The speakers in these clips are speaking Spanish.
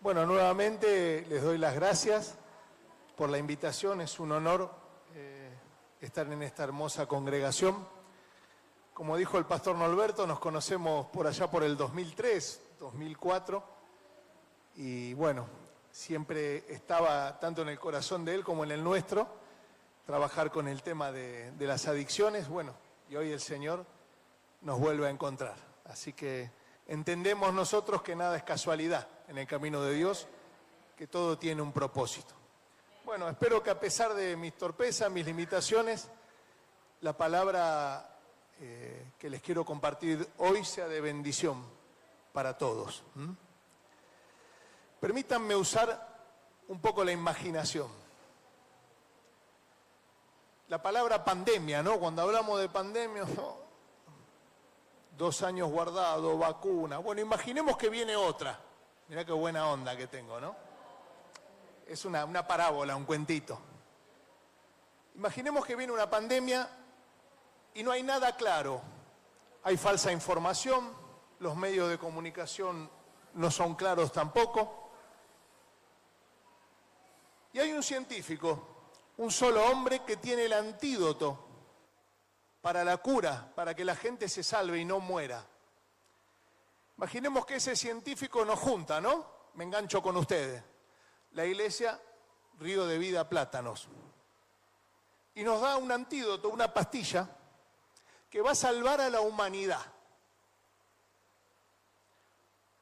Bueno, nuevamente les doy las gracias por la invitación. Es un honor estar en esta hermosa congregación. Como dijo el pastor Norberto, nos conocemos por allá por el 2003, 2004. Y bueno, siempre estaba tanto en el corazón de él como en el nuestro, trabajar con el tema de las adicciones. Bueno, y hoy el Señor nos vuelve a encontrar. Así que entendemos nosotros que nada es casualidad en el camino de Dios, que todo tiene un propósito. Bueno, espero que a pesar de mis torpezas, mis limitaciones, la palabra que les quiero compartir hoy sea de bendición para todos. Permítanme usar un poco la imaginación. La palabra pandemia, ¿no? Cuando hablamos de pandemia, ¿no? 2 años guardado, vacuna. Bueno, imaginemos que viene otra. Mirá qué buena onda que tengo, ¿no? Es una parábola, un cuentito. Imaginemos que viene una pandemia y no hay nada claro. Hay falsa información, los medios de comunicación no son claros tampoco. Y hay un científico, un solo hombre que tiene el antídoto para la cura, para que la gente se salve y no muera. Imaginemos que ese científico nos junta, ¿no? Me engancho con ustedes. La iglesia, Río de Vida, Plátanos. Y nos da un antídoto, una pastilla, que va a salvar a la humanidad.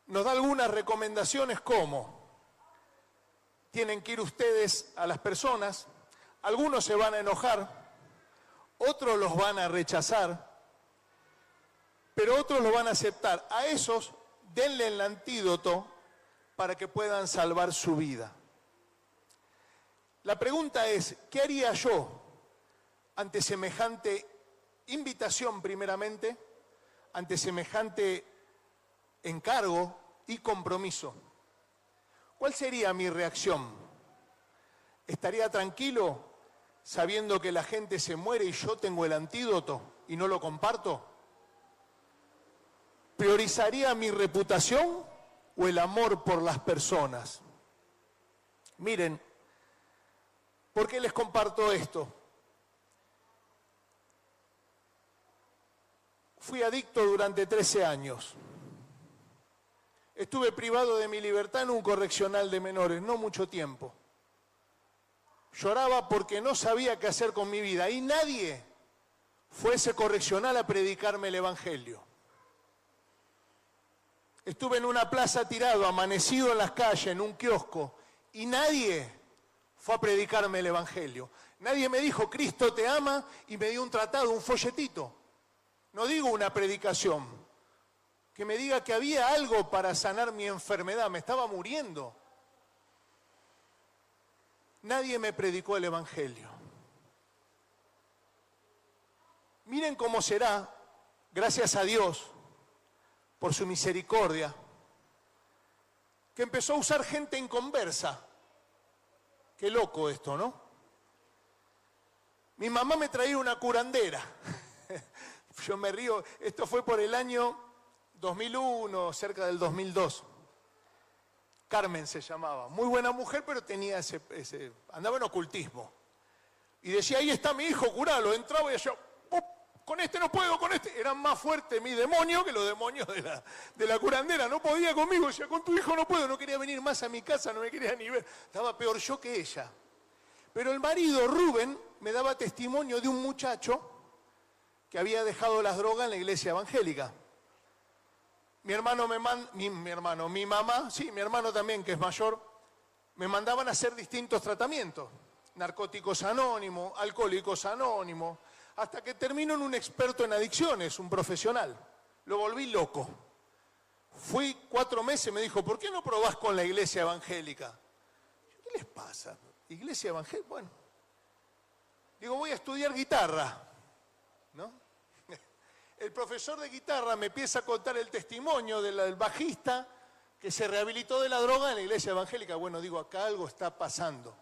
Nos da algunas recomendaciones como: tienen que ir ustedes a las personas, algunos se van a enojar, otros los van a rechazar, pero otros lo van a aceptar. A esos denle el antídoto para que puedan salvar su vida. La pregunta es, ¿qué haría yo ante semejante invitación primeramente, ante semejante encargo y compromiso? ¿Cuál sería mi reacción? ¿Estaría tranquilo sabiendo que la gente se muere y yo tengo el antídoto y no lo comparto? ¿Priorizaría mi reputación o el amor por las personas? Miren, ¿por qué les comparto esto? Fui adicto durante 13 años. Estuve privado de mi libertad en un correccional de menores, no mucho tiempo. Lloraba porque no sabía qué hacer con mi vida y nadie fue a ese correccional a predicarme el evangelio. Estuve en una plaza tirado, amanecido en las calles, en un kiosco, y nadie fue a predicarme el evangelio. Nadie me dijo, Cristo te ama, y me dio un tratado, un folletito. No digo una predicación, que me diga que había algo para sanar mi enfermedad, me estaba muriendo. Nadie me predicó el evangelio. Miren cómo será, gracias a Dios, por su misericordia, que empezó a usar gente inconversa. Qué loco esto, ¿no? Mi mamá me traía una curandera. Yo me río, esto fue por el año 2001, cerca del 2002. Carmen se llamaba, muy buena mujer, pero tenía andaba en ocultismo. Y decía, ahí está mi hijo, curalo. Entraba y decía, con este no puedo, con este. Era más fuerte mi demonio que los demonios de la curandera. No podía conmigo, decía, con tu hijo no puedo. No quería venir más a mi casa, no me quería ni ver. Estaba peor yo que ella. Pero el marido, Rubén, me daba testimonio de un muchacho que había dejado las drogas en la iglesia evangélica. Mi mamá, sí, mi hermano también, que es mayor, me mandaban a hacer distintos tratamientos. Narcóticos anónimos, alcohólicos anónimos, hasta que terminó en un experto en adicciones, un profesional. Lo volví loco. Fui 4 meses, me dijo, ¿por qué no probás con la iglesia evangélica? ¿Qué les pasa? ¿Iglesia evangélica? Bueno. Digo, voy a estudiar guitarra, ¿no? El profesor de guitarra me empieza a contar el testimonio del bajista que se rehabilitó de la droga en la iglesia evangélica. Bueno, digo, acá algo está pasando.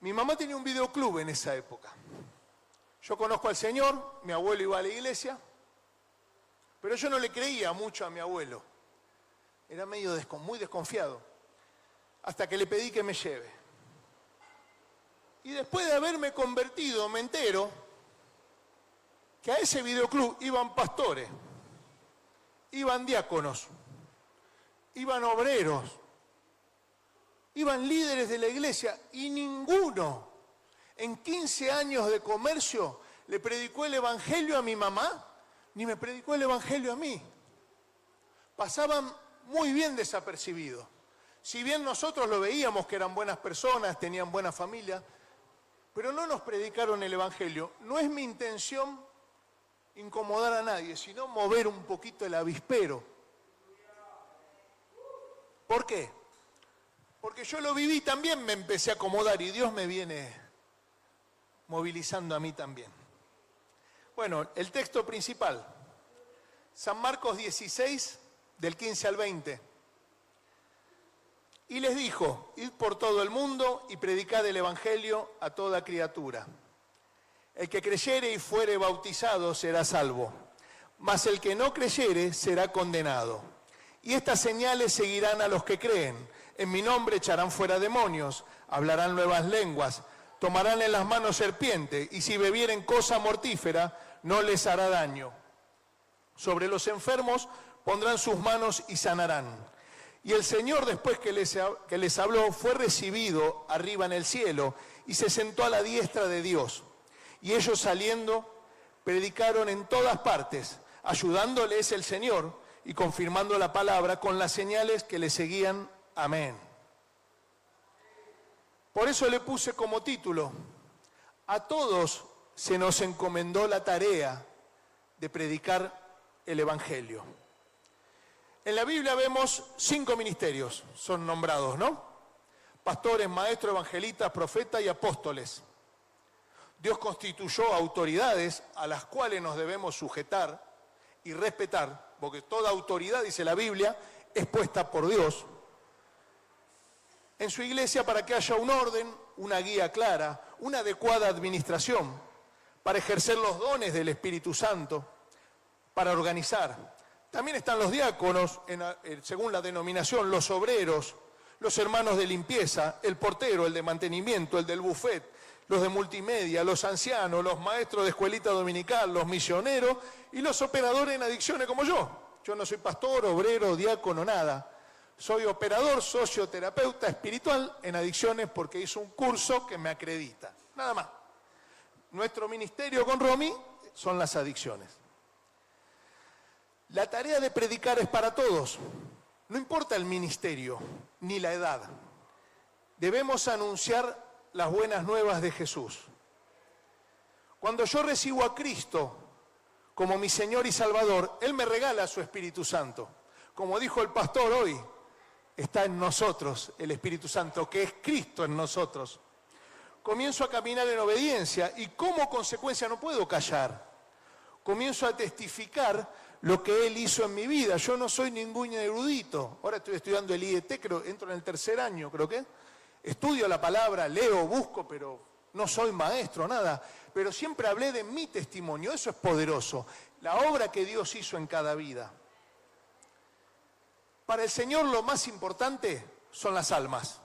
Mi mamá tenía un videoclub en esa época. Yo conozco al Señor, mi abuelo iba a la iglesia, pero yo no le creía mucho a mi abuelo. Era muy desconfiado, hasta que le pedí que me lleve. Y después de haberme convertido, me entero que a ese videoclub iban pastores, iban diáconos, iban obreros, iban líderes de la iglesia, y ninguno en 15 años de comercio le predicó el evangelio a mi mamá, ni me predicó el evangelio a mí. Pasaban muy bien desapercibidos. Si bien nosotros lo veíamos que eran buenas personas, tenían buena familia, pero no nos predicaron el evangelio. No es mi intención incomodar a nadie, sino mover un poquito el avispero. ¿Por qué? Porque yo lo viví también, me empecé a acomodar y Dios me viene movilizando a mí también. Bueno, el texto principal, San Marcos 16, del 15 al 20. Y les dijo, id por todo el mundo y predicad el evangelio a toda criatura. El que creyere y fuere bautizado será salvo, mas el que no creyere será condenado. Y estas señales seguirán a los que creen. En mi nombre echarán fuera demonios, hablarán nuevas lenguas, tomarán en las manos serpiente, y si bebieren cosa mortífera, no les hará daño. Sobre los enfermos pondrán sus manos y sanarán. Y el Señor, después que les habló, fue recibido arriba en el cielo y se sentó a la diestra de Dios. Y ellos saliendo, predicaron en todas partes, ayudándoles el Señor y confirmando la palabra con las señales que le seguían. Amén. Por eso le puse como título, a todos se nos encomendó la tarea de predicar el Evangelio. En la Biblia vemos 5 ministerios, son nombrados, ¿no? Pastores, maestros, evangelistas, profetas y apóstoles. Dios constituyó autoridades a las cuales nos debemos sujetar y respetar, porque toda autoridad, dice la Biblia, es puesta por Dios en su iglesia para que haya un orden, una guía clara, una adecuada administración, para ejercer los dones del Espíritu Santo, para organizar. También están los diáconos, según la denominación, los obreros, los hermanos de limpieza, el portero, el de mantenimiento, el del buffet, los de multimedia, los ancianos, los maestros de escuelita dominical, los misioneros y los operadores en adicciones como yo. Yo no soy pastor, obrero, diácono, nada. Soy operador, socioterapeuta espiritual en adicciones porque hice un curso que me acredita. Nada más. Nuestro ministerio con Romy son las adicciones. La tarea de predicar es para todos, no importa el ministerio ni la edad. Debemos anunciar las buenas nuevas de Jesús. Cuando yo recibo a Cristo como mi Señor y Salvador, Él me regala su Espíritu Santo. Como dijo el pastor hoy, está en nosotros el Espíritu Santo, que es Cristo en nosotros. Comienzo a caminar en obediencia y como consecuencia no puedo callar. Comienzo a testificar lo que Él hizo en mi vida. Yo no soy ningún erudito. Ahora estoy estudiando el IET, creo, entro en el 3er año, creo que. Estudio la palabra, leo, busco, pero no soy maestro, nada. Pero siempre hablé de mi testimonio, eso es poderoso. La obra que Dios hizo en cada vida. Para el Señor lo más importante son las almas.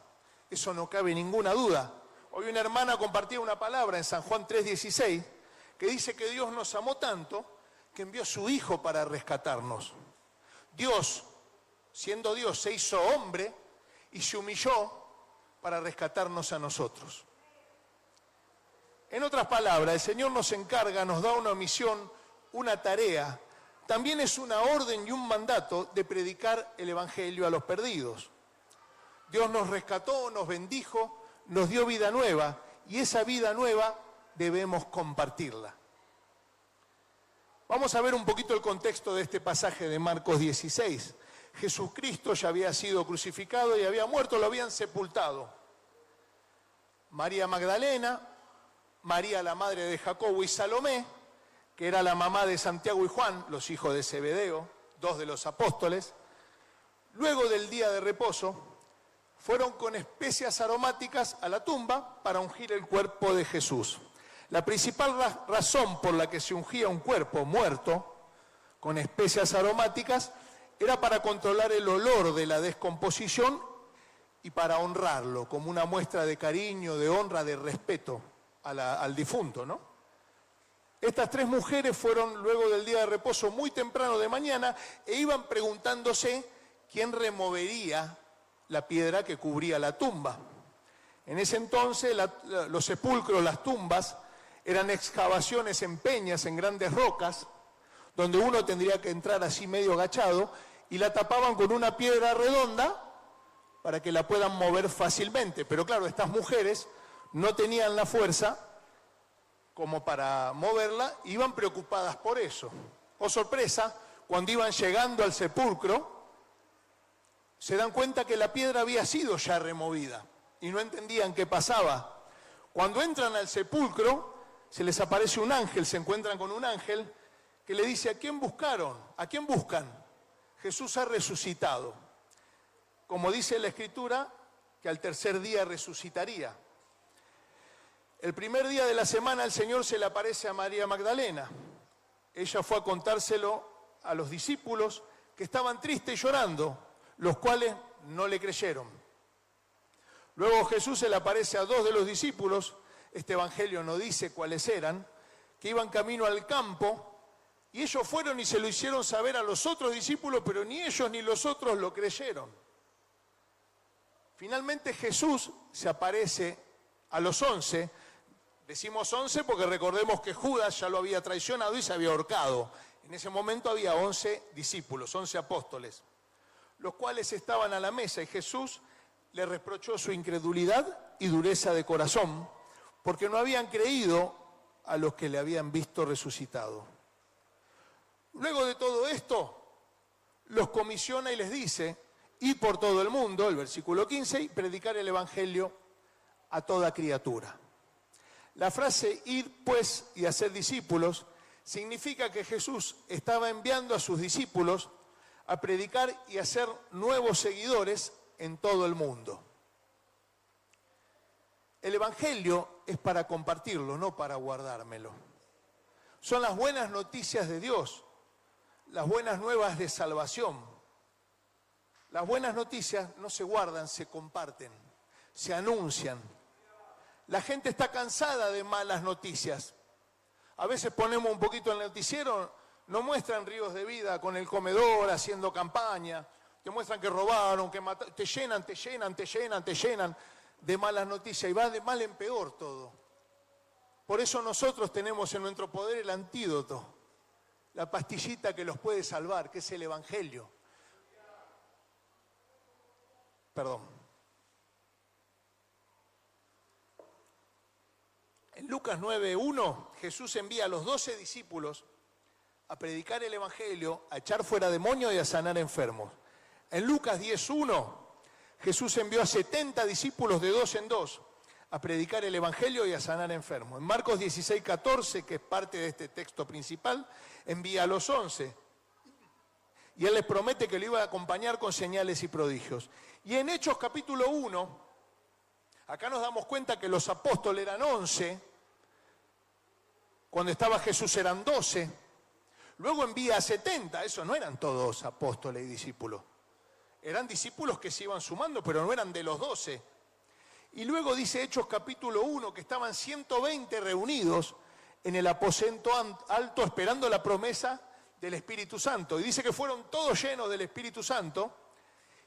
Eso no cabe ninguna duda. Hoy una hermana compartía una palabra en San Juan 3:16 que dice que Dios nos amó tanto que envió a su Hijo para rescatarnos. Dios, siendo Dios, se hizo hombre y se humilló para rescatarnos a nosotros. En otras palabras, el Señor nos encarga, nos da una misión, una tarea. También es una orden y un mandato de predicar el Evangelio a los perdidos. Dios nos rescató, nos bendijo, nos dio vida nueva y esa vida nueva debemos compartirla. Vamos a ver un poquito el contexto de este pasaje de Marcos 16. Jesucristo ya había sido crucificado y había muerto, lo habían sepultado. María Magdalena, María la madre de Jacobo y Salomé, que era la mamá de Santiago y Juan, los hijos de Zebedeo, 2 de los apóstoles, luego del día de reposo, fueron con especias aromáticas a la tumba para ungir el cuerpo de Jesús. La principal razón por la que se ungía un cuerpo muerto con especias aromáticas era para controlar el olor de la descomposición y para honrarlo, como una muestra de cariño, de honra, de respeto al difunto, ¿no? Estas 3 mujeres fueron luego del día de reposo muy temprano de mañana e iban preguntándose quién removería la piedra que cubría la tumba. En ese entonces los sepulcros, las tumbas, eran excavaciones en peñas, en grandes rocas, donde uno tendría que entrar así medio agachado y la tapaban con una piedra redonda para que la puedan mover fácilmente. Pero claro, estas mujeres no tenían la fuerza como para moverla, iban preocupadas por eso. Oh sorpresa, cuando iban llegando al sepulcro, se dan cuenta que la piedra había sido ya removida y no entendían qué pasaba. Cuando entran al sepulcro, se les aparece un ángel, se encuentran con un ángel que le dice: ¿a quién buscaron? ¿A quién buscan? Jesús ha resucitado. Como dice la Escritura, que al tercer día resucitaría. El primer día de la semana el Señor se le aparece a María Magdalena. Ella fue a contárselo a los discípulos que estaban tristes y llorando, los cuales no le creyeron. Luego Jesús se le aparece a 2 de los discípulos, este evangelio no dice cuáles eran, que iban camino al campo, y ellos fueron y se lo hicieron saber a los otros discípulos, pero ni ellos ni los otros lo creyeron. Finalmente Jesús se aparece a los 11, decimos 11 porque recordemos que Judas ya lo había traicionado y se había ahorcado. En ese momento había 11 discípulos, 11 apóstoles, los cuales estaban a la mesa y Jesús le reprochó su incredulidad y dureza de corazón, porque no habían creído a los que le habían visto resucitado. Luego de todo esto, los comisiona y les dice: id por todo el mundo, el versículo 15, y predicar el evangelio a toda criatura. La frase ir pues y hacer discípulos significa que Jesús estaba enviando a sus discípulos a predicar y a hacer nuevos seguidores en todo el mundo. El evangelio es para compartirlo, no para guardármelo. Son las buenas noticias de Dios, las buenas nuevas de salvación. Las buenas noticias no se guardan, se comparten, se anuncian. La gente está cansada de malas noticias. A veces ponemos un poquito en el noticiero, no muestran ríos de vida con el comedor haciendo campaña, te muestran que robaron, que mataron, te llenan de malas noticias y va de mal en peor todo. Por eso nosotros tenemos en nuestro poder el antídoto, la pastillita que los puede salvar, que es el evangelio. Perdón. En Lucas 9:1, Jesús envía a los 12 discípulos a predicar el evangelio, a echar fuera demonios y a sanar enfermos. En Lucas 10:1, Jesús envió a 70 discípulos de 2 en 2 a predicar el evangelio y a sanar enfermos. En Marcos 16:14, que es parte de este texto principal, envía a los 11. Y Él les promete que lo iba a acompañar con señales y prodigios. Y en Hechos capítulo 1, acá nos damos cuenta que los apóstoles eran 11, cuando estaba Jesús eran 12, luego envía a 70, esos no eran todos apóstoles y discípulos. Eran discípulos que se iban sumando, pero no eran de los 12. Y luego dice Hechos capítulo 1 que estaban 120 reunidos en el aposento alto esperando la promesa del Espíritu Santo. Y dice que fueron todos llenos del Espíritu Santo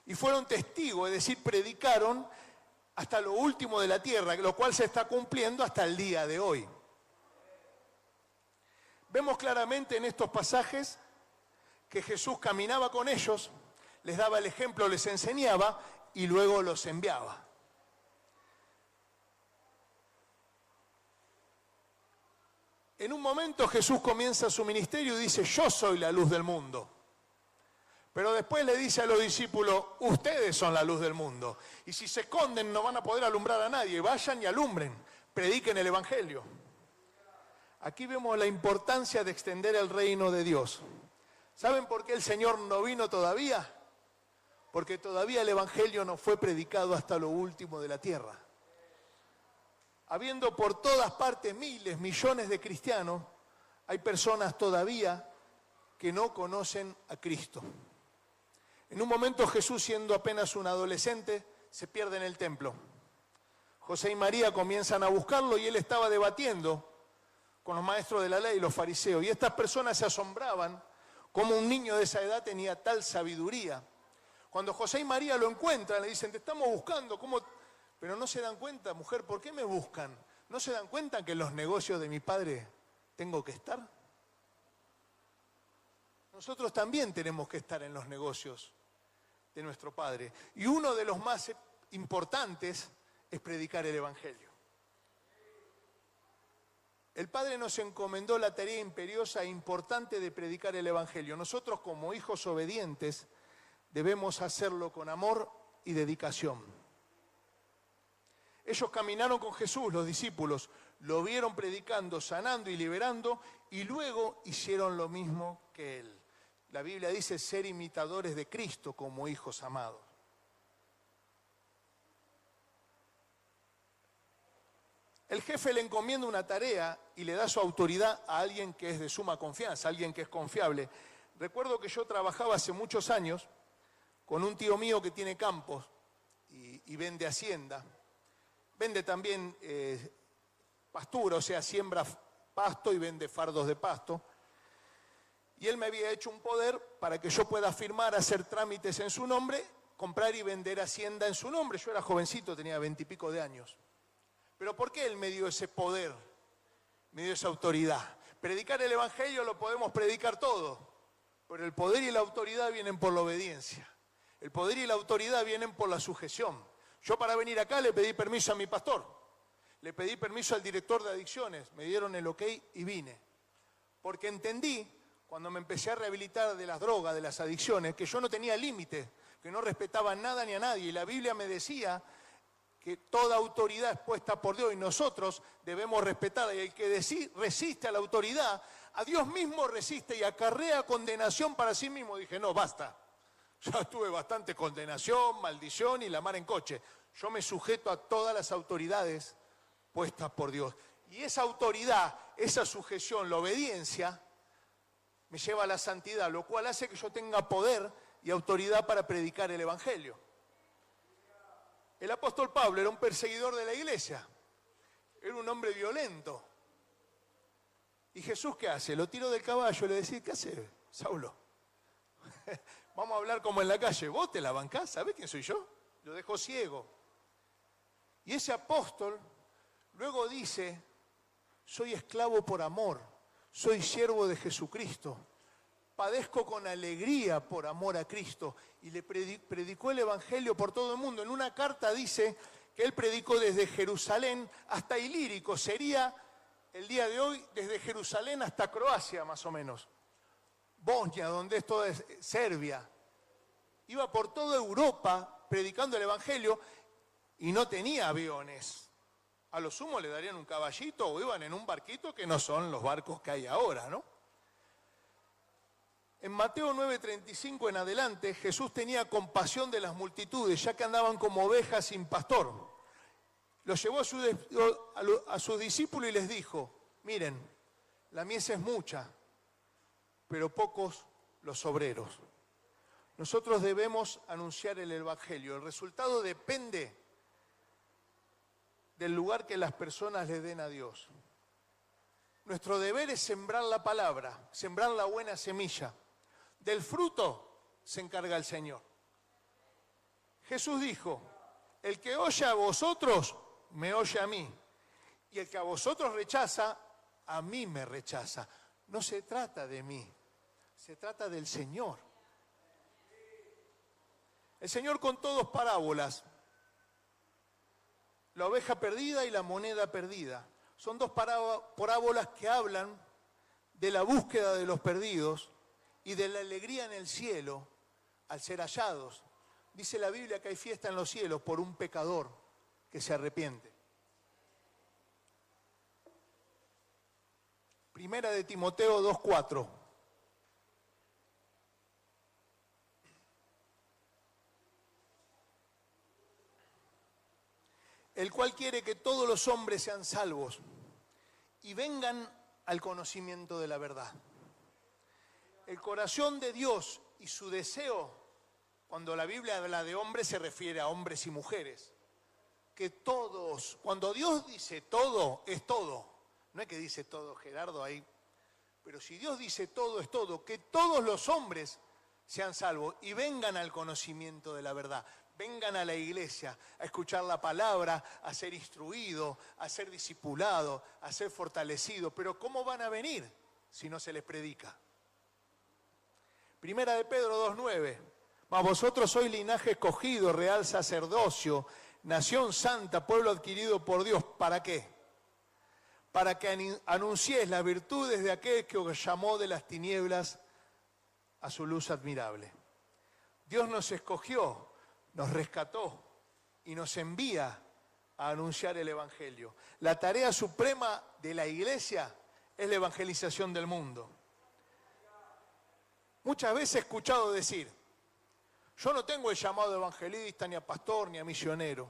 y fueron testigos, es decir, predicaron hasta lo último de la tierra, lo cual se está cumpliendo hasta el día de hoy. Vemos claramente en estos pasajes que Jesús caminaba con ellos, les daba el ejemplo, les enseñaba y luego los enviaba. En un momento Jesús comienza su ministerio y dice: yo soy la luz del mundo. Pero después le dice a los discípulos: ustedes son la luz del mundo. Y si se esconden no van a poder alumbrar a nadie. Vayan y alumbren, prediquen el evangelio. Aquí vemos la importancia de extender el reino de Dios. ¿Saben por qué el Señor no vino todavía? Porque todavía el evangelio no fue predicado hasta lo último de la tierra. Habiendo por todas partes miles, millones de cristianos, hay personas todavía que no conocen a Cristo. En un momento Jesús, siendo apenas un adolescente, se pierde en el templo. José y María comienzan a buscarlo y él estaba debatiendo con los maestros de la ley y los fariseos. Y estas personas se asombraban cómo un niño de esa edad tenía tal sabiduría. Cuando José y María lo encuentran, le dicen, te estamos buscando, ¿cómo? Pero no se dan cuenta, mujer, ¿por qué me buscan? ¿No se dan cuenta que en los negocios de mi padre tengo que estar? Nosotros también tenemos que estar en los negocios de nuestro Padre. Y uno de los más importantes es predicar el Evangelio. El Padre nos encomendó la tarea imperiosa e importante de predicar el Evangelio. Nosotros, como hijos obedientes, debemos hacerlo con amor y dedicación. Ellos caminaron con Jesús, los discípulos, lo vieron predicando, sanando y liberando, y luego hicieron lo mismo que Él. La Biblia dice ser imitadores de Cristo como hijos amados. El jefe le encomienda una tarea y le da su autoridad a alguien que es de suma confianza, a alguien que es confiable. Recuerdo que yo trabajaba hace muchos años con un tío mío que tiene campos y vende hacienda. Vende también pastura, o sea, siembra pasto y vende fardos de pasto. Y él me había hecho un poder para que yo pueda firmar, hacer trámites en su nombre, comprar y vender hacienda en su nombre. Yo era jovencito, tenía 20 y pico de años. Pero ¿por qué él me dio ese poder? Me dio esa autoridad. Predicar el Evangelio lo podemos predicar todo, pero el poder y la autoridad vienen por la obediencia. El poder y la autoridad vienen por la sujeción. Yo para venir acá le pedí permiso a mi pastor, le pedí permiso al director de adicciones, me dieron el ok y vine. Porque entendí, cuando me empecé a rehabilitar de las drogas, de las adicciones, que yo no tenía límite, que no respetaba nada ni a nadie. Y la Biblia me decía que toda autoridad es puesta por Dios y nosotros debemos respetarla. Y el que resiste a la autoridad, a Dios mismo resiste y acarrea condenación para sí mismo. Dije, no, basta. Ya tuve bastante condenación, maldición y la mar en coche. Yo me sujeto a todas las autoridades puestas por Dios. Y esa autoridad, esa sujeción, la obediencia, me lleva a la santidad, lo cual hace que yo tenga poder y autoridad para predicar el Evangelio. El apóstol Pablo era un perseguidor de la iglesia, era un hombre violento. ¿Y Jesús qué hace? Lo tiró del caballo y le decía, ¿qué hace, Saulo? Vamos a hablar como en la calle, ¿vos te la bancás? ¿Sabés quién soy yo? Lo dejó ciego. Y ese apóstol luego dice, soy esclavo por amor, soy siervo de Jesucristo, padezco con alegría por amor a Cristo. Y le predicó el Evangelio por todo el mundo. En una carta dice que él predicó desde Jerusalén hasta Ilírico, sería el día de hoy desde Jerusalén hasta Croacia más o menos. Bosnia, donde es toda Serbia. Iba por toda Europa predicando el Evangelio y no tenía aviones. A lo sumo le darían un caballito o iban en un barquito que no son los barcos que hay ahora, ¿no? En Mateo 9:35 en adelante, Jesús tenía compasión de las multitudes, ya que andaban como ovejas sin pastor. Los llevó a sus discípulos y les dijo, miren, la mies es mucha, pero pocos los obreros. Nosotros debemos anunciar el Evangelio. El resultado depende del lugar que las personas le den a Dios. Nuestro deber es sembrar la palabra, sembrar la buena semilla. Del fruto se encarga el Señor. Jesús dijo, el que oye a vosotros, me oye a mí. Y el que a vosotros rechaza, a mí me rechaza. No se trata de mí, se trata del Señor. El Señor contó dos parábolas, la oveja perdida y la moneda perdida. Son dos parábolas que hablan de la búsqueda de los perdidos y de la alegría en el cielo al ser hallados. Dice la Biblia que hay fiesta en los cielos por un pecador que se arrepiente. Primera de Timoteo 2:4. El cual quiere que todos los hombres sean salvos y vengan al conocimiento de la verdad. El corazón de Dios y su deseo Cuando la Biblia habla de hombres se refiere a hombres y mujeres. Que todos, cuando Dios dice todo, es todo. No es que dice todo Gerardo ahí, pero si Dios dice todo, es todo. Que todos los hombres sean salvos y vengan al conocimiento de la verdad. Vengan a la iglesia a escuchar la palabra, a ser instruidos, a ser discipulados, a ser fortalecidos. Pero ¿cómo van a venir si no se les predica? Primera de Pedro 2:9. Mas vosotros sois linaje escogido, real sacerdocio, nación santa, pueblo adquirido por Dios. ¿Para qué? Para que anunciéis las virtudes de aquel que os llamó de las tinieblas a su luz admirable. Dios nos escogió, nos rescató y nos envía a anunciar el Evangelio. La tarea suprema de la iglesia es la evangelización del mundo. Muchas veces he escuchado decir, yo no tengo el llamado de evangelista, ni a pastor, ni a misionero.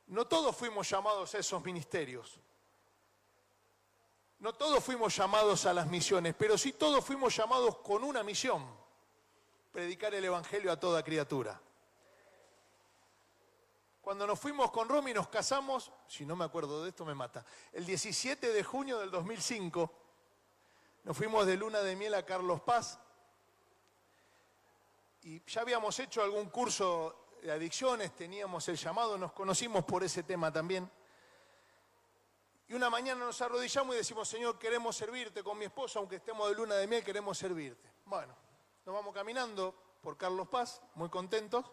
No todos fuimos llamados a esos ministerios. No todos fuimos llamados a las misiones, pero sí todos fuimos llamados con una misión: predicar el Evangelio a toda criatura. Cuando nos fuimos con Romy nos casamos, si no me acuerdo de esto me mata, el 17 de junio del 2005, nos fuimos de luna de miel a Carlos Paz y ya habíamos hecho algún curso de adicciones, teníamos el llamado, nos conocimos por ese tema también. Y una mañana nos arrodillamos y decimos, Señor, queremos servirte con mi esposa, aunque estemos de luna de miel, queremos servirte. Bueno, nos vamos caminando por Carlos Paz, muy contentos.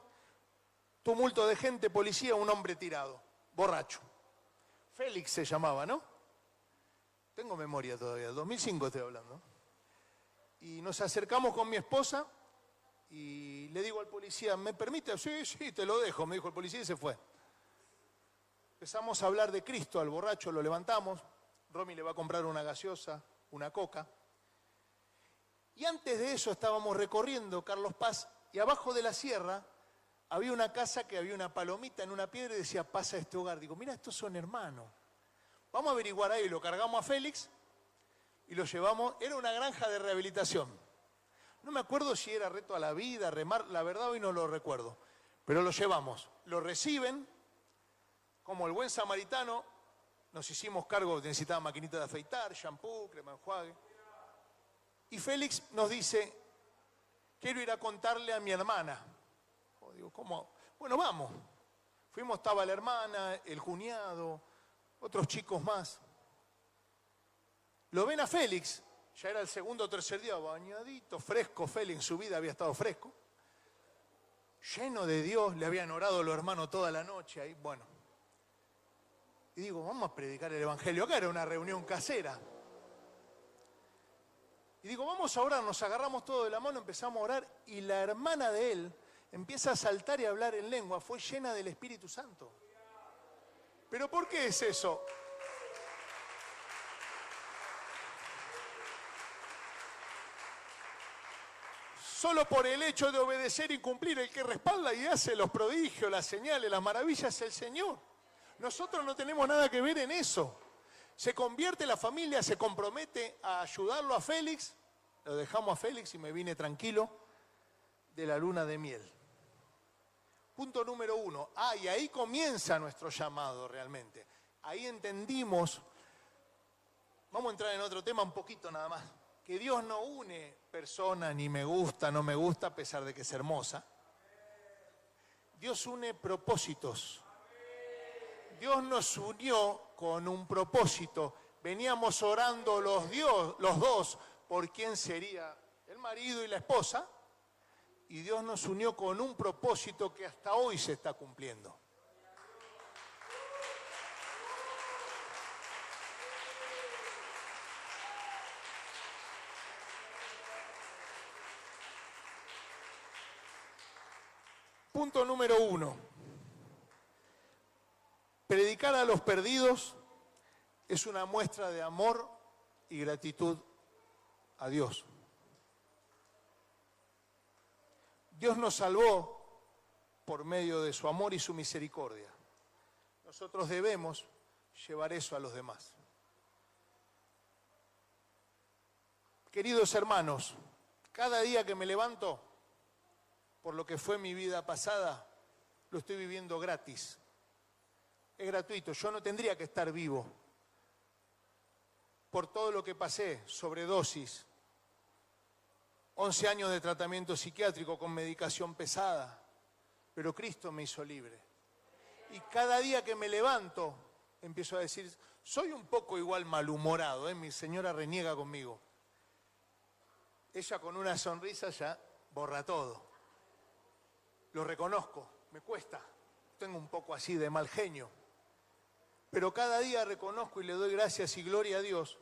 Tumulto de gente, policía, un hombre tirado, borracho. Félix se llamaba, ¿no? Tengo memoria todavía, 2005 estoy hablando. Y nos acercamos con mi esposa y le digo al policía, ¿me permite? Sí, te lo dejo, me dijo el policía y se fue. Empezamos a hablar de Cristo, al borracho lo levantamos, Romy le va a comprar una gaseosa, una coca. Y antes de eso estábamos recorriendo Carlos Paz y abajo de la sierra había una casa que había una palomita en una piedra y decía, pasa este hogar. Digo, mira, estos son hermanos. Vamos a averiguar ahí, lo cargamos a Félix y lo llevamos, era una granja de rehabilitación. No me acuerdo si era reto a la vida, remar, la verdad hoy no lo recuerdo, pero lo llevamos, lo reciben. Como el buen samaritano, nos hicimos cargo, necesitaba maquinita de afeitar, shampoo, crema enjuague. Y Félix nos dice, quiero ir a contarle a mi hermana. Digo, ¿cómo? Bueno, vamos. Fuimos, estaba la hermana, el cuñado, otros chicos más. Lo ven a Félix, ya era el segundo o tercer día, bañadito, fresco, Félix en su vida había estado fresco. Lleno de Dios, le habían orado los hermanos toda la noche ahí, bueno. Y digo, vamos a predicar el Evangelio. Acá era una reunión casera. Y digo, vamos a orar. Nos agarramos todos de la mano, empezamos a orar. Y la hermana de él empieza a saltar y a hablar en lengua. Fue llena del Espíritu Santo. ¿Pero por qué es eso? Solo por el hecho de obedecer y cumplir. El que respalda y hace los prodigios, las señales, las maravillas es el Señor. Nosotros no tenemos nada que ver en eso. Se convierte la familia, se compromete a ayudarlo a Félix. Lo dejamos a Félix y me vine tranquilo de la luna de miel. Punto número 1. Y ahí comienza nuestro llamado realmente. Ahí entendimos, vamos a entrar en otro tema un poquito nada más, que Dios no une personas ni me gusta, no me gusta, a pesar de que es hermosa. Dios une propósitos. Dios nos unió con un propósito. Veníamos orando los dos por quién sería el marido y la esposa, y Dios nos unió con un propósito que hasta hoy se está cumpliendo. Punto número 1. Predicar a los perdidos es una muestra de amor y gratitud a Dios. Dios nos salvó por medio de su amor y su misericordia. Nosotros debemos llevar eso a los demás. Queridos hermanos, cada día que me levanto, por lo que fue mi vida pasada, lo estoy viviendo gratis. Es gratuito, yo no tendría que estar vivo por todo lo que pasé, sobredosis, 11 años de tratamiento psiquiátrico con medicación pesada, pero Cristo me hizo libre. Y cada día que me levanto, empiezo a decir, soy un poco igual malhumorado, mi señora reniega conmigo. Ella con una sonrisa ya borra todo. Lo reconozco, me cuesta, tengo un poco así de mal genio. Pero cada día reconozco y le doy gracias y gloria a Dios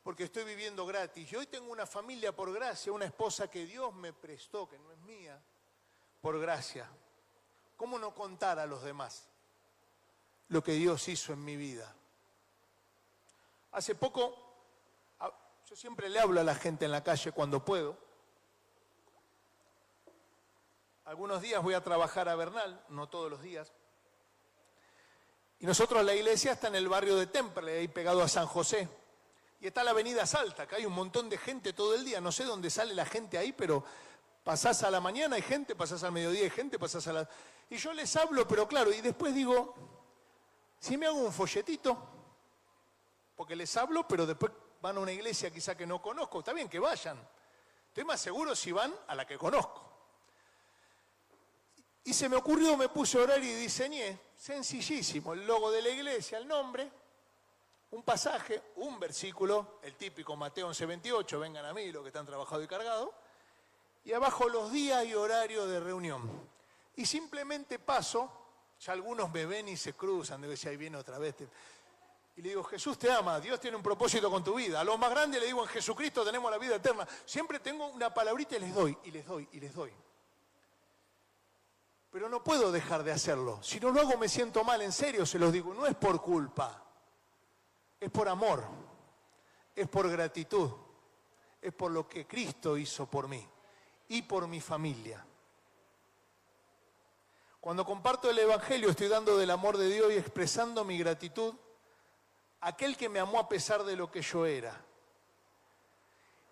porque estoy viviendo gratis. Y hoy tengo una familia por gracia, una esposa que Dios me prestó, que no es mía, por gracia. ¿Cómo no contar a los demás lo que Dios hizo en mi vida? Hace poco, yo siempre le hablo a la gente en la calle cuando puedo. Algunos días voy a trabajar a Bernal, no todos los días. Y nosotros, la iglesia está en el barrio de Temperley, ahí pegado a San José. Y está la avenida Salta, que hay un montón de gente todo el día. No sé dónde sale la gente ahí, pero pasás a la mañana hay gente, pasás al mediodía hay gente, pasás a la... Y yo les hablo, pero claro, y después digo, si me hago un folletito, porque les hablo, pero después van a una iglesia quizá que no conozco, está bien que vayan. Estoy más seguro si van a la que conozco. Y se me ocurrió, me puse a orar y diseñé, sencillísimo, el logo de la iglesia, el nombre, un pasaje, un versículo, el típico Mateo 11:28, vengan a mí los que están trabajados y cargados, y abajo los días y horarios de reunión. Y simplemente paso, ya algunos me ven y se cruzan, debe ser ahí viene otra vez. Y le digo, Jesús te ama, Dios tiene un propósito con tu vida. A los más grandes le digo, en Jesucristo tenemos la vida eterna. Siempre tengo una palabrita y les doy, y les doy, y les doy. Pero no puedo dejar de hacerlo. Si no lo hago me siento mal, en serio se los digo. No es por culpa, es por amor, es por gratitud, es por lo que Cristo hizo por mí y por mi familia. Cuando comparto el Evangelio estoy dando del amor de Dios y expresando mi gratitud a aquel que me amó a pesar de lo que yo era.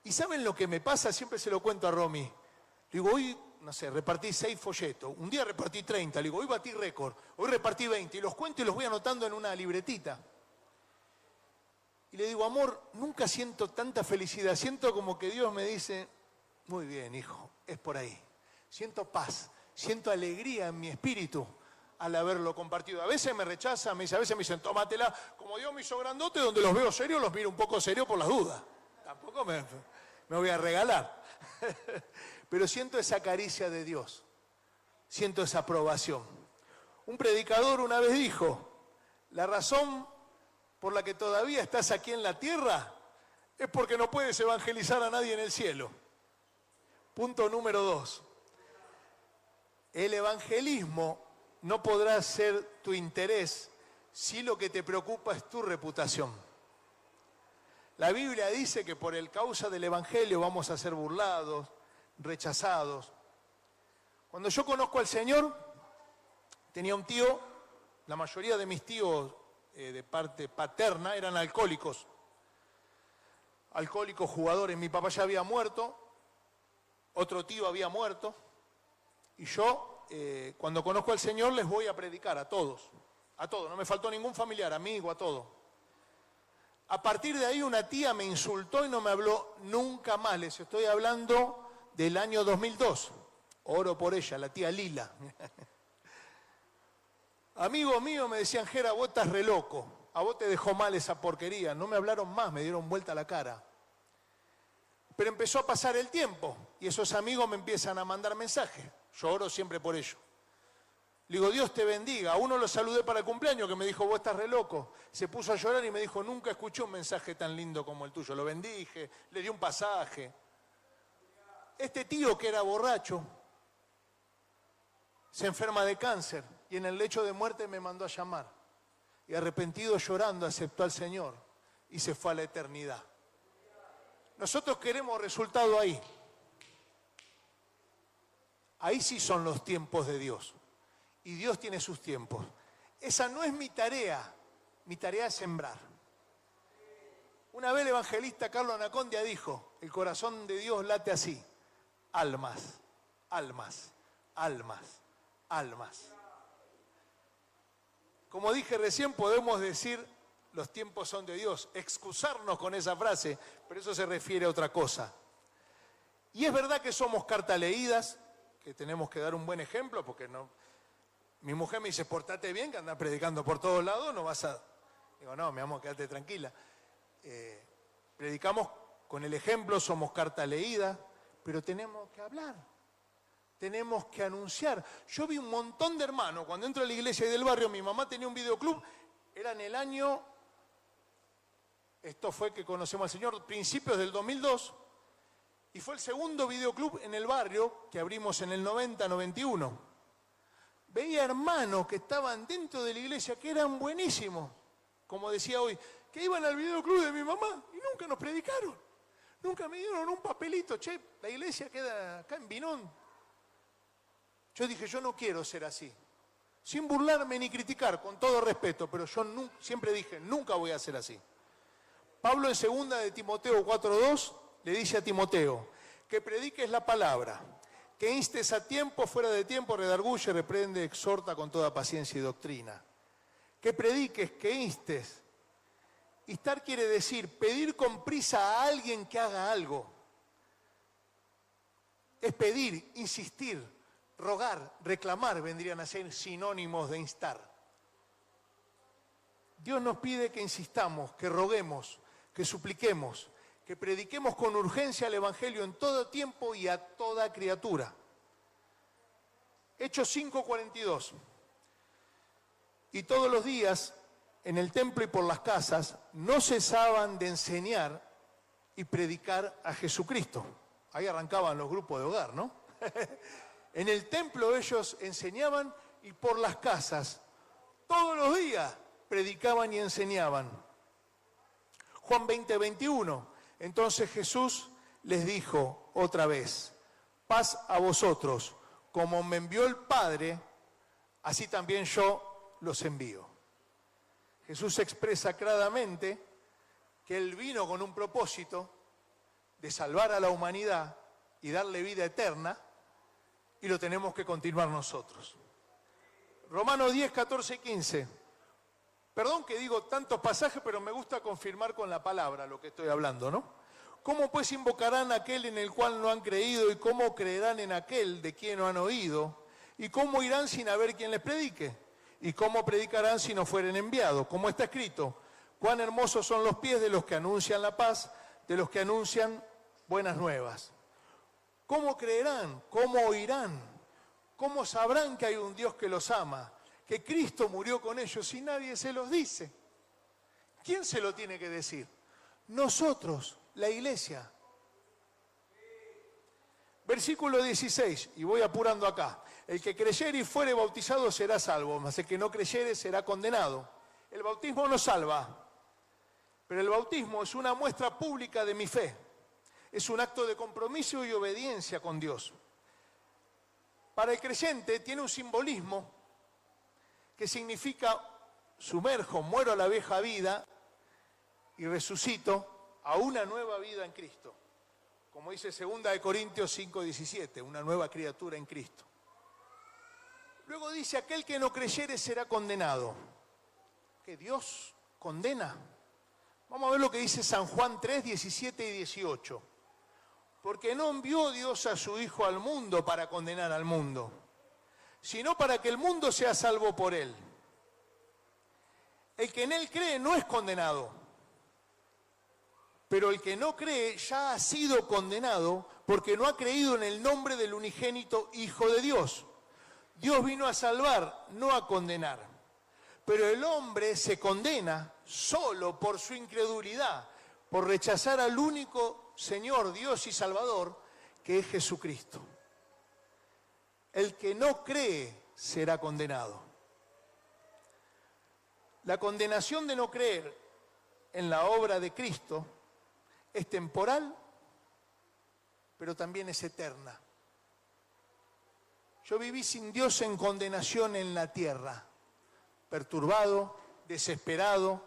¿Y saben lo que me pasa? Siempre se lo cuento a Romy. Digo, hoy, no sé, repartí 6 folletos, un día repartí 30, le digo, hoy batí récord, hoy repartí 20, y los cuento y los voy anotando en una libretita. Y le digo, amor, nunca siento tanta felicidad, siento como que Dios me dice, muy bien, hijo, es por ahí. Siento paz, siento alegría en mi espíritu al haberlo compartido. A veces me rechazan, a veces me dicen, tómatela, como Dios me hizo grandote, donde los veo serios, los miro un poco serios por las dudas. Tampoco me voy a regalar. Pero siento esa caricia de Dios, siento esa aprobación. Un predicador una vez dijo, la razón por la que todavía estás aquí en la tierra es porque no puedes evangelizar a nadie en el cielo. Punto número 2. El evangelismo no podrá ser tu interés si lo que te preocupa es tu reputación. La Biblia dice que por el causa del evangelio vamos a ser burlados, rechazados. Cuando yo conozco al Señor, tenía un tío, la mayoría de mis tíos de parte paterna eran alcohólicos jugadores. Mi papá ya había muerto, otro tío había muerto, y yo cuando conozco al Señor les voy a predicar a todos, no me faltó ningún familiar, amigo, a todos. A partir de ahí una tía me insultó y no me habló nunca más. Les estoy hablando del año 2002. Oro por ella, la tía Lila. Amigos míos me decían, Jera, vos estás re loco. A vos te dejó mal esa porquería. No me hablaron más, me dieron vuelta la cara. Pero empezó a pasar el tiempo y esos amigos me empiezan a mandar mensajes. Yo oro siempre por ello. Le digo, Dios te bendiga. A uno lo saludé para el cumpleaños que me dijo, vos estás re loco. Se puso a llorar y me dijo, nunca escuché un mensaje tan lindo como el tuyo. Lo bendije, le di un pasaje. Este tío que era borracho se enferma de cáncer y en el lecho de muerte me mandó a llamar. Y arrepentido, llorando, aceptó al Señor y se fue a la eternidad. Nosotros queremos resultado ahí. Ahí sí son los tiempos de Dios. Y Dios tiene sus tiempos. Esa no es mi tarea es sembrar. Una vez el evangelista Carlos Anacondia dijo, el corazón de Dios late así, almas. almas, almas, almas. Como dije recién, podemos decir, los tiempos son de Dios, excusarnos con esa frase, pero eso se refiere a otra cosa. Y es verdad que somos cartas leídas, que tenemos que dar un buen ejemplo, porque no. Mi mujer me dice, portate bien, que andás predicando por todos lados, no vas a... Digo, no, mi amor, quédate tranquila. Predicamos con el ejemplo, somos carta leída, pero tenemos que hablar, tenemos que anunciar. Yo vi un montón de hermanos, cuando entro a la iglesia del barrio, mi mamá tenía un videoclub, era en el año, esto fue que conocemos al Señor, principios del 2002, y fue el segundo videoclub en el barrio que abrimos en el 90-91. Veía hermanos que estaban dentro de la iglesia que eran buenísimos, como decía hoy, que iban al videoclub de mi mamá y nunca nos predicaron. Nunca me dieron un papelito, che, la iglesia queda acá en Vinón. Yo dije, yo no quiero ser así. Sin burlarme ni criticar, con todo respeto, pero yo siempre dije, nunca voy a ser así. Pablo en 2 de Timoteo 4:2 le dice a Timoteo, que prediques la palabra, que instes a tiempo, fuera de tiempo, redarguye, reprende, exhorta con toda paciencia y doctrina. Que prediques, que instes. Instar quiere decir pedir con prisa a alguien que haga algo. Es pedir, insistir, rogar, reclamar, vendrían a ser sinónimos de instar. Dios nos pide que insistamos, que roguemos, que supliquemos, que prediquemos con urgencia el Evangelio en todo tiempo y a toda criatura. Hechos 5:42. Y todos los días, en el templo y por las casas, no cesaban de enseñar y predicar a Jesucristo. Ahí arrancaban los grupos de hogar, ¿no? En el templo ellos enseñaban y por las casas, todos los días, predicaban y enseñaban. Juan 20:21. Entonces Jesús les dijo otra vez, paz a vosotros, como me envió el Padre, así también yo los envío. Jesús expresa claramente que Él vino con un propósito de salvar a la humanidad y darle vida eterna, y lo tenemos que continuar nosotros. Romanos 10, 14 y 15. Perdón que digo tantos pasajes, pero me gusta confirmar con la palabra lo que estoy hablando, ¿no? ¿Cómo pues invocarán a aquel en el cual no han creído? ¿Y cómo creerán en aquel de quien no han oído? ¿Y cómo irán sin haber quien les predique? ¿Y cómo predicarán si no fueren enviados? Como está escrito, cuán hermosos son los pies de los que anuncian la paz, de los que anuncian buenas nuevas. ¿Cómo creerán? ¿Cómo oirán? ¿Cómo sabrán que hay un Dios que los ama? Que Cristo murió con ellos y nadie se los dice. ¿Quién se lo tiene que decir? Nosotros, la iglesia. Versículo 16, y voy apurando acá. El que creyere y fuere bautizado será salvo, mas el que no creyere será condenado. El bautismo no salva, pero el bautismo es una muestra pública de mi fe. Es un acto de compromiso y obediencia con Dios. Para el creyente tiene un simbolismo que significa sumerjo, muero a la vieja vida y resucito a una nueva vida en Cristo. Como dice 2 de Corintios 5:17, una nueva criatura en Cristo. Luego dice, aquel que no creyere será condenado. ¿Que Dios condena? Vamos a ver lo que dice San Juan 3, 17 y 18. Porque no envió Dios a su Hijo al mundo para condenar al mundo, sino para que el mundo sea salvo por él. El que en él cree no es condenado, pero el que no cree ya ha sido condenado porque no ha creído en el nombre del unigénito Hijo de Dios. Dios vino a salvar, no a condenar. Pero el hombre se condena solo por su incredulidad, por rechazar al único Señor, Dios y Salvador, que es Jesucristo. El que no cree será condenado. La condenación de no creer en la obra de Cristo es temporal, pero también es eterna. Yo viví sin Dios en condenación en la tierra, perturbado, desesperado,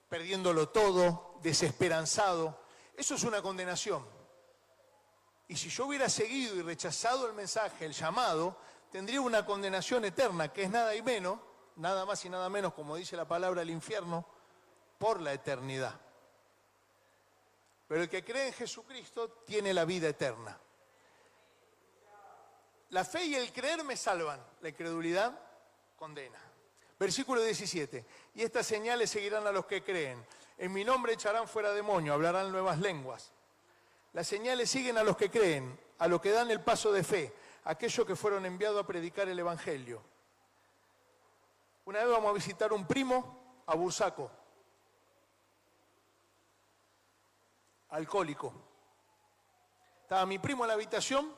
perdiéndolo todo, desesperanzado. Eso es una condenación. Y si yo hubiera seguido y rechazado el mensaje, el llamado, tendría una condenación eterna, que es nada y menos, nada más y nada menos, como dice la palabra, el infierno, por la eternidad. Pero el que cree en Jesucristo tiene la vida eterna. La fe y el creer me salvan, la incredulidad condena. Versículo 17. Y estas señales seguirán a los que creen. En mi nombre echarán fuera demonios, hablarán nuevas lenguas. Las señales siguen a los que creen, a los que dan el paso de fe, a aquellos que fueron enviados a predicar el Evangelio. Una vez vamos a visitar un primo a Bursaco, alcohólico. Estaba mi primo en la habitación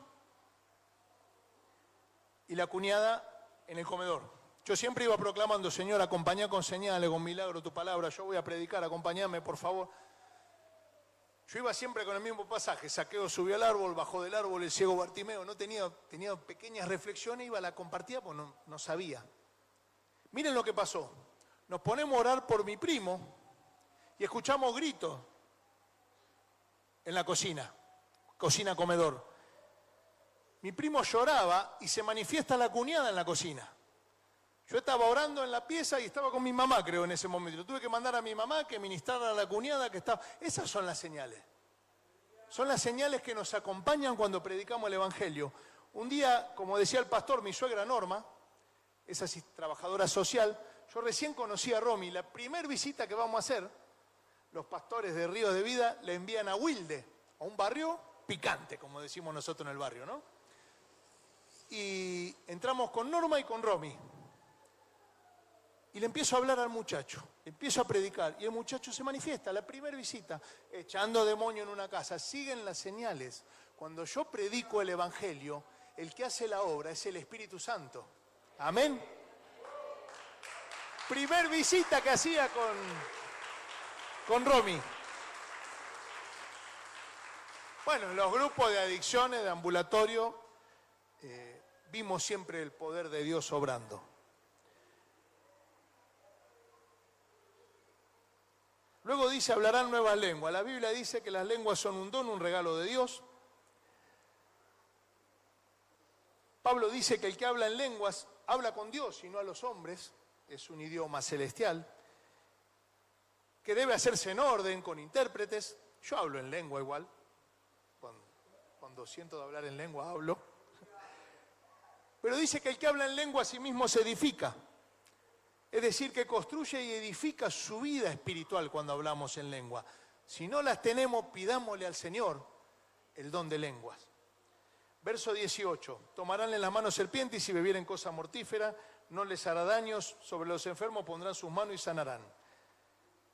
y la cuñada en el comedor. Yo siempre iba proclamando: Señor, acompañá con señales, con milagro tu palabra, yo voy a predicar, acompáñame por favor. Yo iba siempre con el mismo pasaje: Zaqueo subió al árbol, bajó del árbol el ciego Bartimeo. No tenía pequeñas reflexiones, iba, la compartía porque no sabía. Miren lo que pasó. Nos ponemos a orar por mi primo y escuchamos gritos en la cocina comedor. Mi primo lloraba y se manifiesta la cuñada en la cocina. Yo estaba orando en la pieza y estaba con mi mamá, creo, en ese momento. Tuve que mandar a mi mamá que ministrara a la cuñada que estaba... Esas son las señales. Son las señales que nos acompañan cuando predicamos el Evangelio. Un día, como decía el pastor, mi suegra Norma, esa trabajadora social, yo recién conocí a Romy. La primera visita que vamos a hacer, los pastores de Ríos de Vida le envían a Wilde, a un barrio picante, como decimos nosotros en el barrio, ¿no? Y entramos con Norma y con Romy. Y le empiezo a hablar al muchacho, empiezo a predicar, y el muchacho se manifiesta, la primera visita, echando demonio en una casa. Siguen las señales. Cuando yo predico el Evangelio, el que hace la obra es el Espíritu Santo. Amén. Primer visita que hacía con Romy. Bueno, en los grupos de adicciones, de ambulatorio, vimos siempre el poder de Dios obrando. Luego dice, hablarán nuevas lenguas. La Biblia dice que las lenguas son un don, un regalo de Dios. Pablo dice que el que habla en lenguas habla con Dios y no a los hombres. Es un idioma celestial. Que debe hacerse en orden, con intérpretes. Yo hablo en lengua igual. Cuando siento de hablar en lengua, hablo. Pero dice que el que habla en lengua a sí mismo se edifica. Es decir, que construye y edifica su vida espiritual cuando hablamos en lengua. Si no las tenemos, pidámosle al Señor el don de lenguas. Verso 18. Tomarán en las manos serpientes y si bebieren cosa mortífera, no les hará daños. Sobre los enfermos pondrán sus manos y sanarán.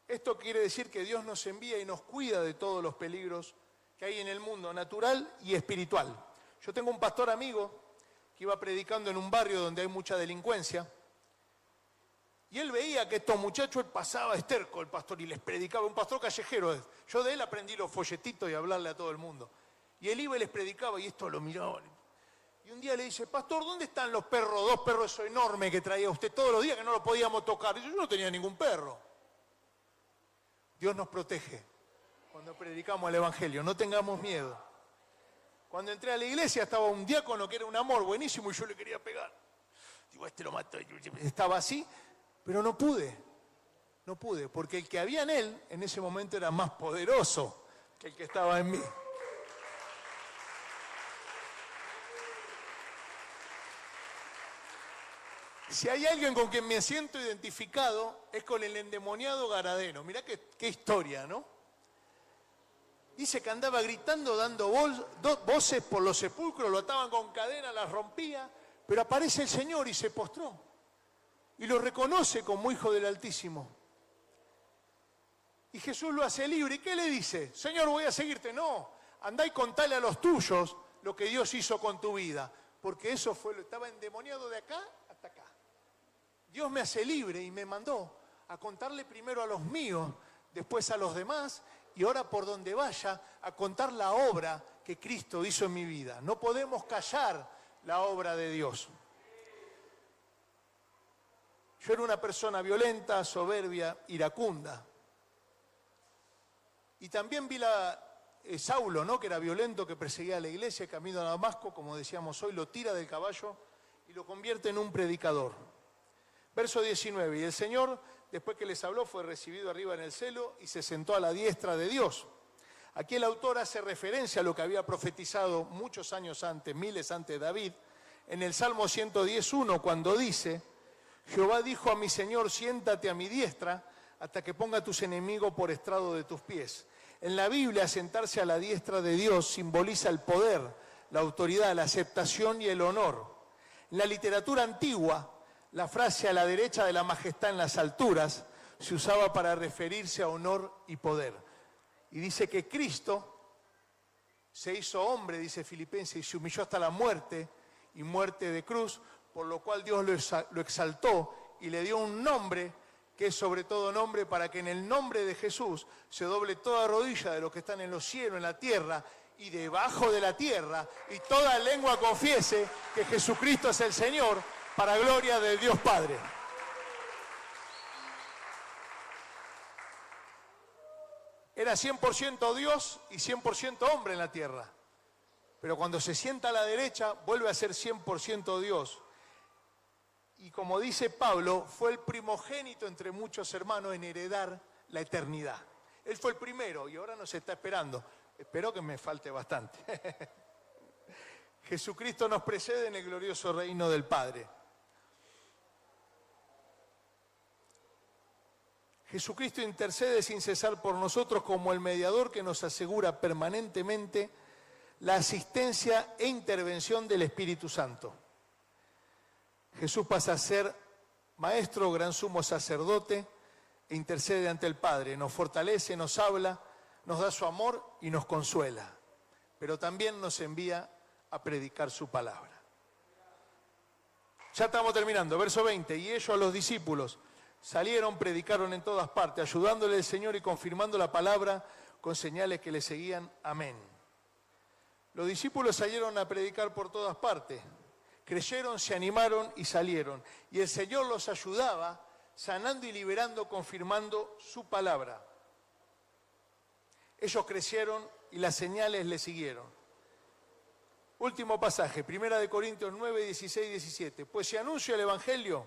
Esto quiere decir que Dios nos envía y nos cuida de todos los peligros que hay en el mundo, natural y espiritual. Yo tengo un pastor amigo que iba predicando en un barrio donde hay mucha delincuencia. Y él veía que estos muchachos, él pasaba esterco, el pastor, y les predicaba, un pastor callejero. Yo de él aprendí los folletitos y hablarle a todo el mundo. Y él iba y les predicaba, y esto lo miraba. Y un día le dice, pastor, ¿dónde están los perros? 2 perros esos enormes que traía usted todos los días que no los podíamos tocar. Y yo no tenía ningún perro. Dios nos protege cuando predicamos el Evangelio, no tengamos miedo. Cuando entré a la iglesia estaba un diácono que era un amor buenísimo y yo le quería pegar. Digo, este lo mató. Estaba así. Pero no pude, porque el que había en él en ese momento era más poderoso que el que estaba en mí. Si hay alguien con quien me siento identificado, es con el endemoniado Garadeno. Mirá qué historia, ¿no? Dice que andaba gritando, dando voces por los sepulcros, lo ataban con cadena, las rompía, pero aparece el Señor y se postró. Y lo reconoce como hijo del Altísimo. Y Jesús lo hace libre. ¿Y qué le dice? Señor, voy a seguirte. No, andá y contale a los tuyos lo que Dios hizo con tu vida. Porque eso estaba endemoniado de acá hasta acá. Dios me hace libre y me mandó a contarle primero a los míos, después a los demás, y ahora por donde vaya a contar la obra que Cristo hizo en mi vida. No podemos callar la obra de Dios. Yo era una persona violenta, soberbia, iracunda. Y también vi Saulo, ¿no?, que era violento, que perseguía a la iglesia, camino a Damasco, como decíamos hoy, lo tira del caballo y lo convierte en un predicador. Verso 19, y el Señor, después que les habló, fue recibido arriba en el cielo y se sentó a la diestra de Dios. Aquí el autor hace referencia a lo que había profetizado muchos años antes, miles antes de David, en el Salmo 110.1, cuando dice: Jehová dijo a mi Señor, siéntate a mi diestra hasta que ponga a tus enemigos por estrado de tus pies. En la Biblia, sentarse a la diestra de Dios simboliza el poder, la autoridad, la aceptación y el honor. En la literatura antigua, la frase a la derecha de la majestad en las alturas se usaba para referirse a honor y poder. Y dice que Cristo se hizo hombre, dice Filipenses, y se humilló hasta la muerte, y muerte de cruz, por lo cual Dios lo exaltó y le dio un nombre que es sobre todo nombre, para que en el nombre de Jesús se doble toda rodilla de los que están en los cielos, en la tierra y debajo de la tierra, y toda lengua confiese que Jesucristo es el Señor, para gloria de Dios Padre. Era 100% Dios y 100% hombre en la tierra. Pero cuando se sienta a la derecha, vuelve a ser 100% Dios. Y como dice Pablo, fue el primogénito entre muchos hermanos en heredar la eternidad. Él fue el primero y ahora nos está esperando. Espero que me falte bastante. Jesucristo nos precede en el glorioso reino del Padre. Jesucristo intercede sin cesar por nosotros como el mediador que nos asegura permanentemente la asistencia e intervención del Espíritu Santo. Jesús pasa a ser maestro, gran sumo sacerdote e intercede ante el Padre. Nos fortalece, nos habla, nos da su amor y nos consuela. Pero también nos envía a predicar su palabra. Ya estamos terminando. Verso 20. Y ellos, los discípulos, salieron, predicaron en todas partes, ayudándole al Señor y confirmando la palabra con señales que le seguían. Amén. Los discípulos salieron a predicar por todas partes. Creyeron, se animaron y salieron. Y el Señor los ayudaba, sanando y liberando, confirmando su palabra. Ellos crecieron y las señales le siguieron. Último pasaje, 1 Corintios 9, 16 y 17. Pues si anuncio el Evangelio,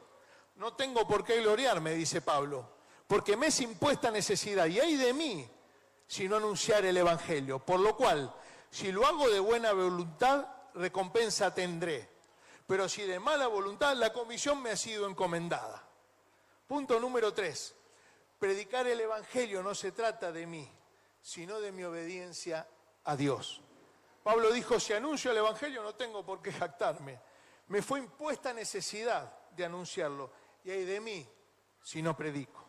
no tengo por qué gloriarme, dice Pablo, porque me es impuesta necesidad, y ay de mí si no anunciar el Evangelio. Por lo cual, si lo hago de buena voluntad, recompensa tendré. Pero si de mala voluntad, la comisión me ha sido encomendada. Punto número 3. Predicar el Evangelio no se trata de mí, sino de mi obediencia a Dios. Pablo dijo, si anuncio el Evangelio no tengo por qué jactarme. Me fue impuesta necesidad de anunciarlo. Y ay de mí si no predico.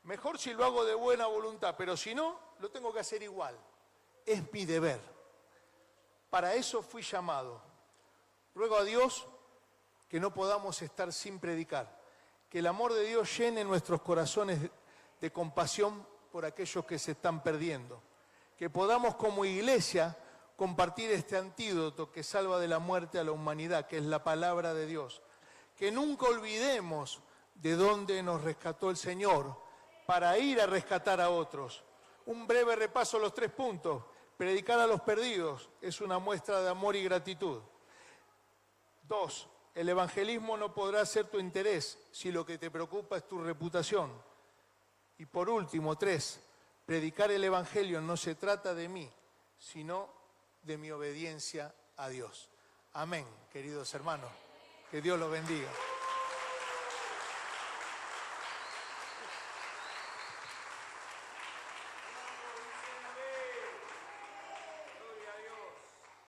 Mejor si lo hago de buena voluntad, pero si no, lo tengo que hacer igual. Es mi deber. Para eso fui llamado. Ruego a Dios que no podamos estar sin predicar. Que el amor de Dios llene nuestros corazones de compasión por aquellos que se están perdiendo. Que podamos como iglesia compartir este antídoto que salva de la muerte a la humanidad, que es la palabra de Dios. Que nunca olvidemos de dónde nos rescató el Señor para ir a rescatar a otros. Un breve repaso a los 3 puntos. Predicar a los perdidos es una muestra de amor y gratitud. 2. El evangelismo no podrá ser tu interés si lo que te preocupa es tu reputación. Y por último, 3. Predicar el evangelio no se trata de mí, sino de mi obediencia a Dios. Amén, queridos hermanos. Que Dios los bendiga.